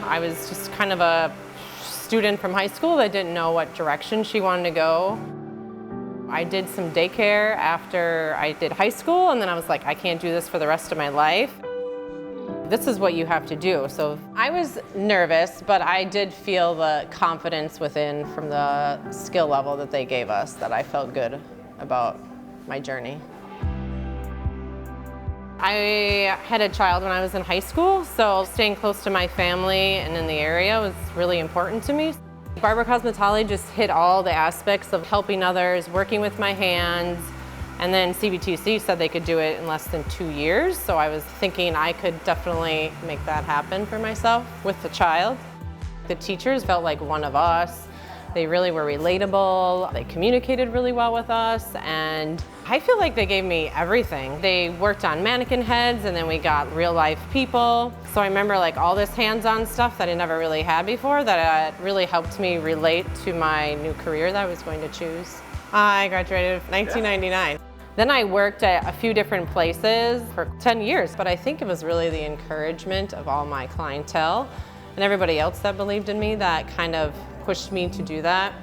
I was just kind of a student from high school that didn't know what direction she wanted to go. I did some daycare after I did high school, and then I was like, I can't do this for the rest of my life. This is what you have to do. So I was nervous, but I did feel the confidence within from the skill level that they gave us that I felt good about my journey. I had a child when I was in high school, so staying close to my family and in the area was really important to me. Barber Cosmetology just hit all the aspects of helping others, working with my hands, and then CVTC said they could do it in less than 2 years, so I was thinking I could definitely make that happen for myself with the child. The teachers felt like one of us. They really were relatable, they communicated really well with us, and I feel like they gave me everything. They worked on mannequin heads, and then we got real life people. So I remember like all this hands-on stuff that I never really had before that really helped me relate to my new career that I was going to choose. I graduated in 1999. Then I worked at a few different places for 10 years, but I think it was really the encouragement of all my clientele and everybody else that believed in me that kind of pushed me to do that.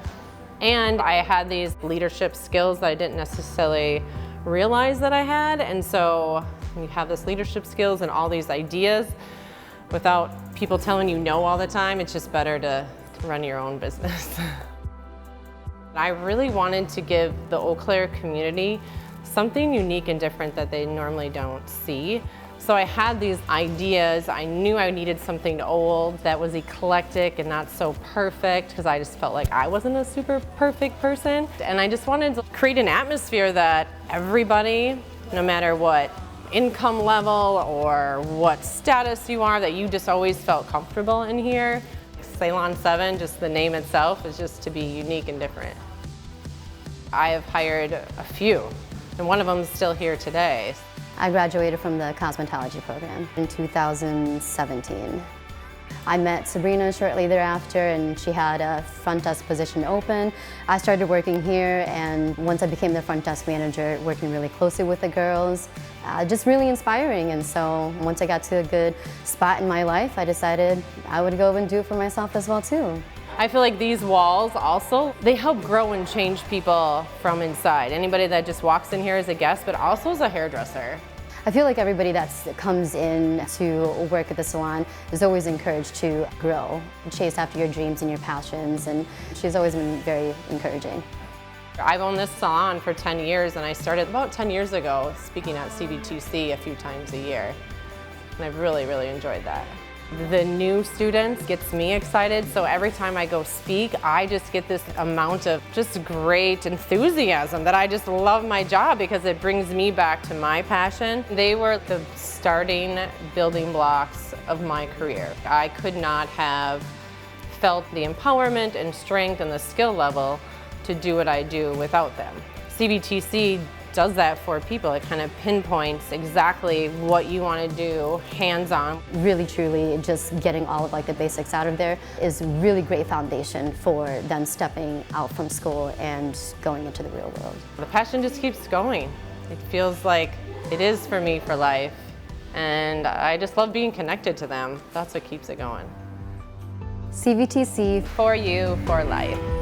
And I had these leadership skills that I didn't necessarily realize that I had. And so you have this leadership skills and all these ideas without people telling you no all the time. It's just better to run your own business. I really wanted to give the Eau Claire community something unique and different that they normally don't see. So I had these ideas. I knew I needed something old that was eclectic and not so perfect because I just felt like I wasn't a super perfect person. And I just wanted to create an atmosphere that everybody, no matter what income level or what status you are, that you just always felt comfortable in here. Salon 7, just the name itself, is just to be unique and different. I have hired a few, and one of them is still here today. I graduated from the cosmetology program in 2017. I met Sabrina shortly thereafter, and she had a front desk position open. I started working here, and once I became the front desk manager, working really closely with the girls, just really inspiring. And so once I got to a good spot in my life, I decided I would go and do it for myself as well too. I feel like these walls also, they help grow and change people from inside. Anybody that just walks in here as a guest, but also as a hairdresser. I feel like everybody that comes in to work at the salon is always encouraged to grow, chase after your dreams and your passions, and she's always been very encouraging. I've owned this salon for 10 years, and I started about 10 years ago speaking at CVTC a few times a year, and I've really, really enjoyed that. The new students gets me excited, so every time I go speak, I just get this amount of just great enthusiasm that I just love my job because it brings me back to my passion. They were the starting building blocks of my career. I could not have felt the empowerment and strength and the skill level to do what I do without them. CVTC does that for people. It kind of pinpoints exactly what you want to do hands-on. Really, truly, just getting all of like the basics out of there is really great foundation for them stepping out from school and going into the real world. The passion just keeps going. It feels like it is for me for life, and I just love being connected to them. That's what keeps it going. CVTC. For you, for life.